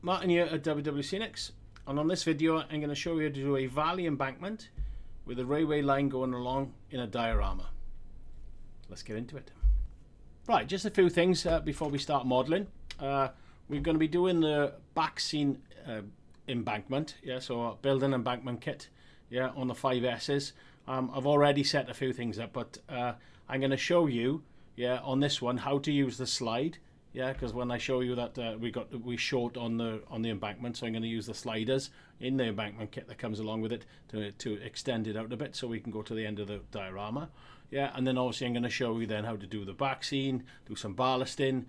Martin here at WWScenics, and on this video I'm going to show you how to do a valley embankment with a railway line going along in a diorama. Let's get into it. Right, just a few things before we start modelling. We're going to be doing the back scene embankment, yeah, so build an embankment kit, yeah, on the 5S's. I've already set a few things up, but I'm going to show you, yeah, on this one how to use the slide. Yeah, because when I show you that we short on the embankment, so I'm going to use the sliders in the embankment kit that comes along with it to extend it out a bit so we can go to the end of the diorama. Yeah, and then obviously I'm going to show you then how to do the back scene, do some ballasting,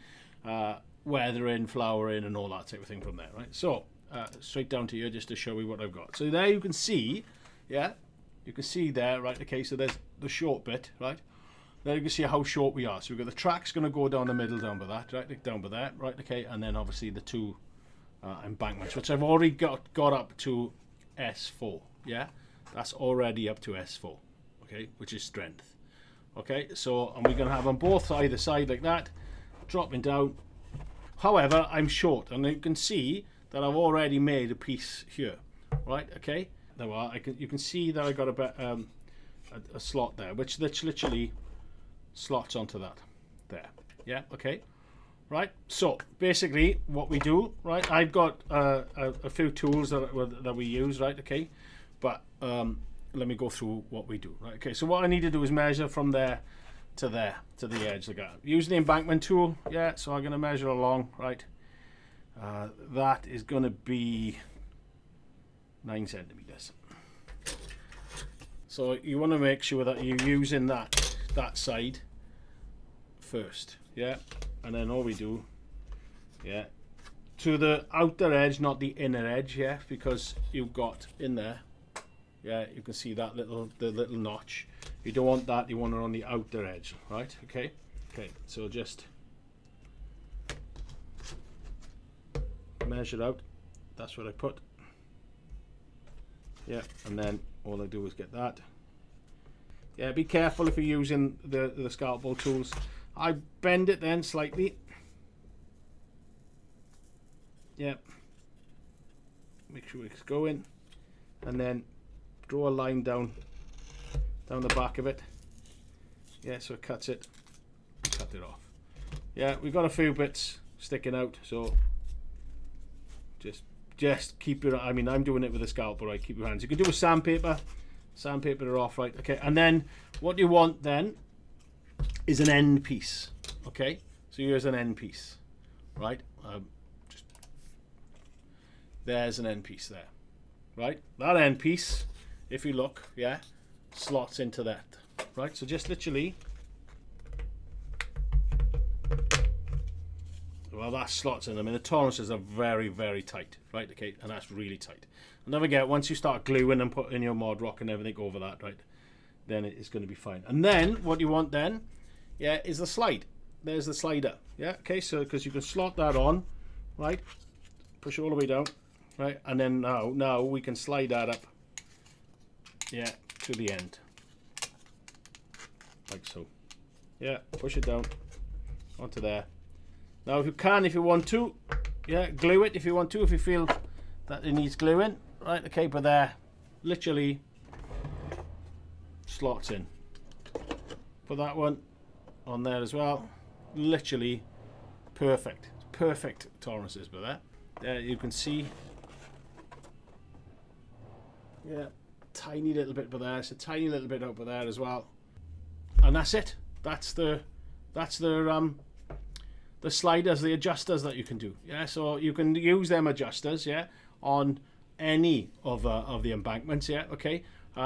weathering, flowering, and all that type of thing from there. Right, so straight down to here just to show you what I've got. So there you can see, yeah, you can see there, right? Okay, so there's the short bit, right? There you can see how short we are. So we've got the track's going to go down the middle, down by that, right, down by there, right, okay, and then obviously the two embankments, which I've already got up to S4, yeah, that's already up to S4, okay, which is strength, okay. So, and we're going to have them both either side like that, dropping down. However, I'm short, and you can see that I've already made a piece here, right, okay. There are, you can see that I got a bit a slot there, which literally slots onto that there, yeah, okay, right. So basically what we do, right, I've got a few tools that we use, right, okay, but let me go through what we do, right, okay. So what I need to do is measure from there to the edge like that. Use the embankment tool, yeah, so I'm going to measure along, right. That is going to be 9 centimeters. So you want to make sure that you're using that side first, yeah, and then all we do, yeah, to the outer edge, not the inner edge, yeah, because you've got in there, yeah, you can see that the little notch. You don't want that, you want it on the outer edge, right, okay, so just measure out, that's what I put, yeah, and then all I do is get that. Yeah, be careful if you're using the scalpel tools. I bend it then slightly. Yeah. Make sure it's going. And then draw a line down the back of it. Yeah, so it cuts it. Cut it off. Yeah, we've got a few bits sticking out, so just keep your, I mean, I'm doing it with a scalpel, right? Keep your hands. You can do with sandpaper it off, right, okay. And then what you want then is an end piece, okay. So here's an end piece, right, there's an end piece there, right. That end piece, if you look, yeah, slots into that, right. So just literally, well, that slots in. I mean, the tolerances are very, very tight, right, okay, and that's really tight. And don't forget, once you start gluing and putting your mod rock and everything over that, right, then it's going to be fine. And then what you want then, yeah, is the slide. There's the slider, yeah, okay, so because you can slot that on, right, push it all the way down, right, and then now we can slide that up, yeah, to the end, like so, yeah, push it down onto there. Now if you want to, yeah, glue it if you want to, if you feel that it needs gluing, right, okay, but there literally slots in. Put that one on there as well, literally perfect tolerances. But there you can see, yeah, tiny little bit by there, it's a tiny little bit out by there as well, and that's it. That's the sliders, the adjusters that you can do, yeah. So you can use them adjusters, yeah, on any of the embankments, yeah, okay.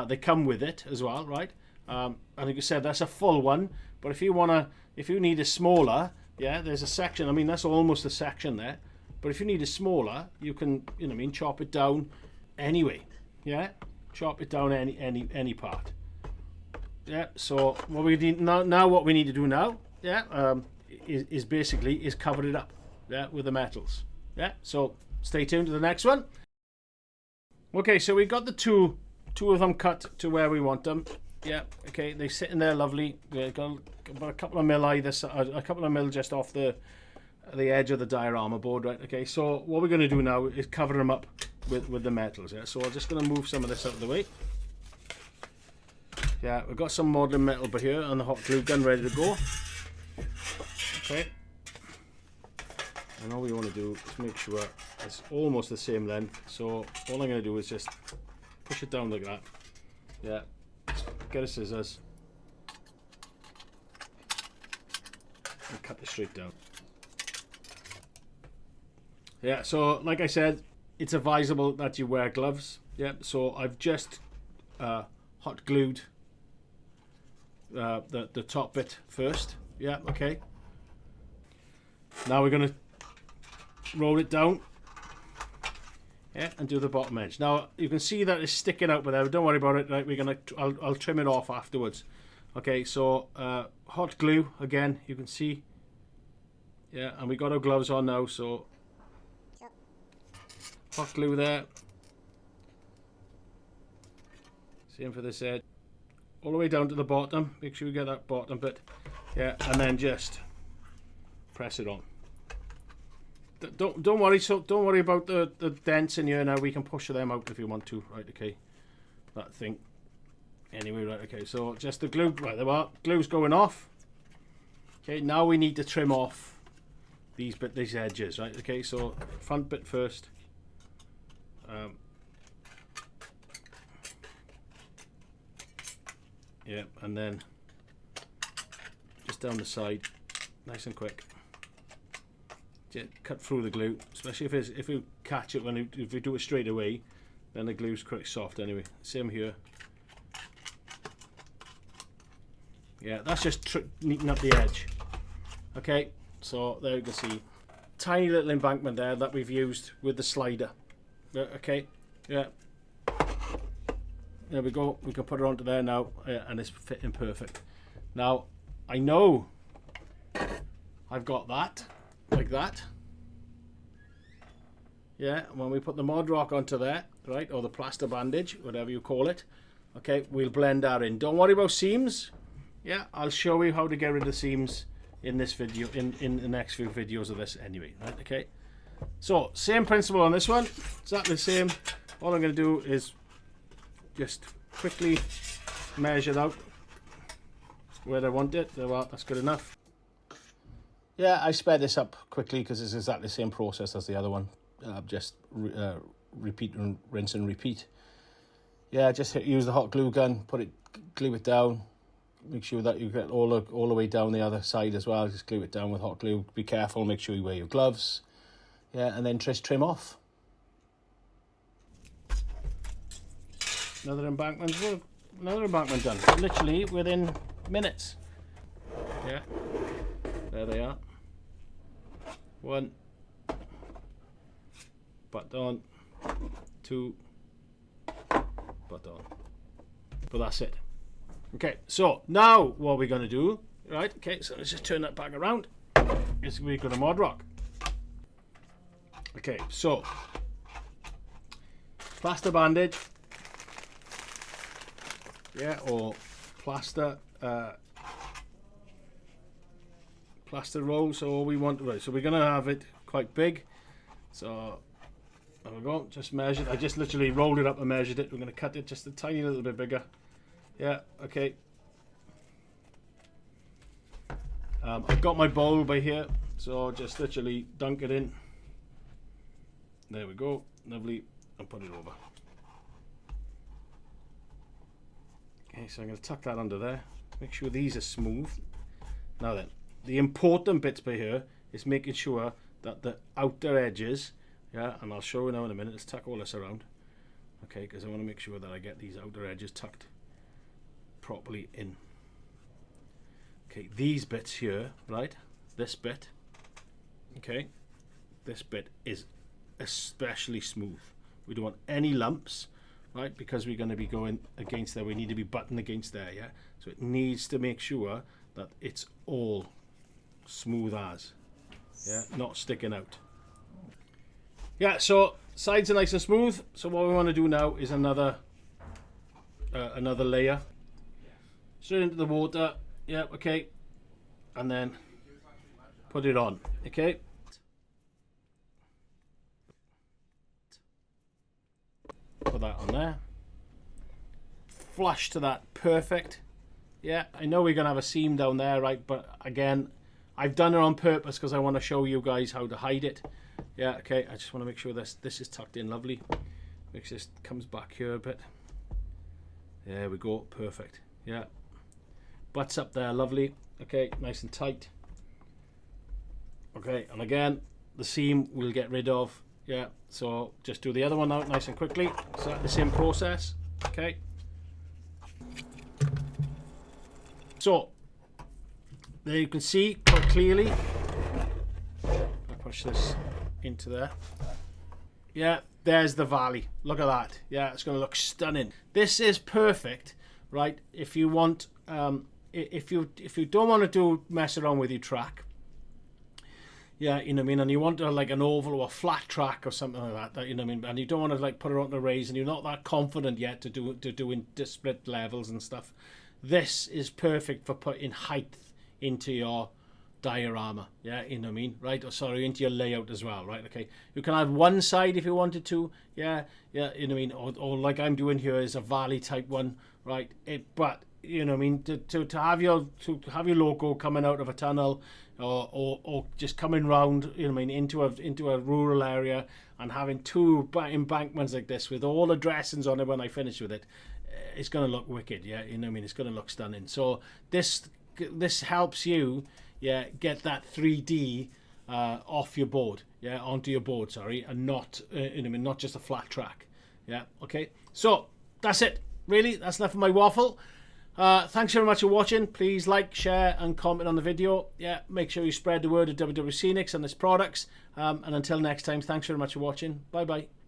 They come with it as well, right. And like I said, that's a full one, but if you need a smaller, yeah, there's a section. I mean, that's almost a section there, but if you need a smaller, you can, you know what I mean, chop it down anyway, yeah, chop it down any part, yeah. So what we need now what we need to do now, yeah, is basically cover it up, yeah, with the metals, yeah. So stay tuned to the next one. Okay, so we got the two of them cut to where we want them, yeah, okay. They sit in there lovely. Got about a couple of mil either side, a couple of mil just off the the edge of the diorama board, right? Okay, so what we're going to do now is cover them up with the metals. Yeah, so I'm just going to move some of this out of the way. Yeah, we've got some modeling metal by here and the hot glue gun ready to go. Okay, and all we want to do is make sure it's almost the same length. So all I'm going to do is just push it down like that. Yeah, get a scissors and cut it straight down. Yeah, so like I said, it's advisable that you wear gloves. Yeah, so I've just hot glued the top bit first. Yeah, okay. Now we're going to roll it down. Yeah, and do the bottom edge. Now you can see that it's sticking out, but there. Don't worry about it. Right, I'll trim it off afterwards. Okay, so hot glue again. You can see. Yeah, and we got our gloves on now, so hot glue there. Same for this edge. All the way down to the bottom. Make sure you get that bottom bit. Yeah, and then just press it on. Don't worry. So don't worry about the dents in here now. We can push them out if you want to. Right, okay. That thing. Anyway, right, okay. So just the glue. Right, there are glue's going off. Okay, now we need to trim off these edges. Right, okay. So front bit first. Yeah, and then just down the side, nice and quick. Just cut through the glue, especially if you catch it if you do it straight away, then the glue's quite soft anyway. Same here. Yeah, that's just neatening up the edge. Okay, so there you can see tiny little embankment there that we've used with the slider. Okay, yeah. There we go. We can put it onto there now, and it's fitting perfect. Now, I know I've got that, like that. Yeah, when we put the mod rock onto there, right, or the plaster bandage, whatever you call it, okay, we'll blend that in. Don't worry about seams. Yeah, I'll show you how to get rid of seams in this video, in the next few videos of this anyway, right, okay. So, same principle on this one, exactly the same. All I'm going to do is just quickly measure out where I want it. There are, that's good enough. Yeah, I sped this up quickly because it's exactly the same process as the other one. Just repeat and rinse and repeat. Yeah, just use the hot glue gun, glue it down. Make sure that you get all the way down the other side as well. Just glue it down with hot glue. Be careful, make sure you wear your gloves. Yeah, and then just trim off. Another embankment done. Literally within minutes. Yeah, there they are. One. Butt on. Two. Butt on. But that's it. Okay, so now what we're going to do, right? Okay, so let's just turn that back around. We've got a mod rock. Okay, so plaster bandage. Yeah, or plaster roll. So all we want, right? So we're gonna have it quite big. So there we go. Just measured. I just literally rolled it up and measured it. We're gonna cut it just a tiny little bit bigger. Yeah. Okay. I've got my bowl by here, so just literally dunk it in. There we go. Lovely. And put it over. Okay, so I'm going to tuck that under there. Make sure these are smooth. Now then, the important bits by here is making sure that the outer edges, yeah, and I'll show you now in a minute. Let's tuck all this around. Okay, because I want to make sure that I get these outer edges tucked properly in. Okay, these bits here, right? This bit, okay, this bit is especially smooth. We don't want any lumps. Right, because we're going to be going against there, we need to be buttoned against there, yeah? So it needs to make sure that it's all smooth as, yeah, not sticking out. Yeah, so sides are nice and smooth. So what we want to do now is another layer. Straight into the water, yeah, okay. And then put it on, okay? that on there. Flush to that, perfect. Yeah, I know we're gonna have a seam down there, right? But again, I've done it on purpose because I want to show you guys how to hide it. Yeah, okay, I just want to make sure this is tucked in lovely. Make sure this comes back here a bit. There we go, perfect. Yeah, butts up there, lovely. Okay, nice and tight. Okay, and again, the seam we'll get rid of. Yeah, so just do the other one out nice and quickly. So the same process. Okay. So there you can see quite clearly. I'll push this into there. Yeah, there's the valley. Look at that. Yeah, it's going to look stunning. This is perfect, right? If you want, if you don't want to mess around with your track. Yeah, you know what I mean, and you want like an oval or a flat track or something like that, you know what I mean, and you don't want to like put it on the raise, and you're not that confident yet to doing split levels and stuff. This is perfect for putting height into your diorama. Yeah, you know what I mean, right? Or sorry, into your layout as well, right? Okay, you can have one side if you wanted to. Yeah, you know what I mean, or like I'm doing here is a valley type one, right? But you know what I mean, to have your logo coming out of a tunnel, or just coming round, you know what I mean, into a rural area and having two embankments like this with all the dressings on it when I finish with it, it's going to look wicked. Yeah, you know what I mean, it's going to look stunning. So this helps you, yeah, get that 3D off your board, yeah, onto your board, sorry, and not you know what I mean, not just a flat track. Yeah, okay, so that's it, really. That's enough of my waffle. Thanks very much for watching. Please like, share and comment on the video. Yeah, make sure you spread the word of WWScenics and its products, and until next time, thanks very much for watching. Bye bye.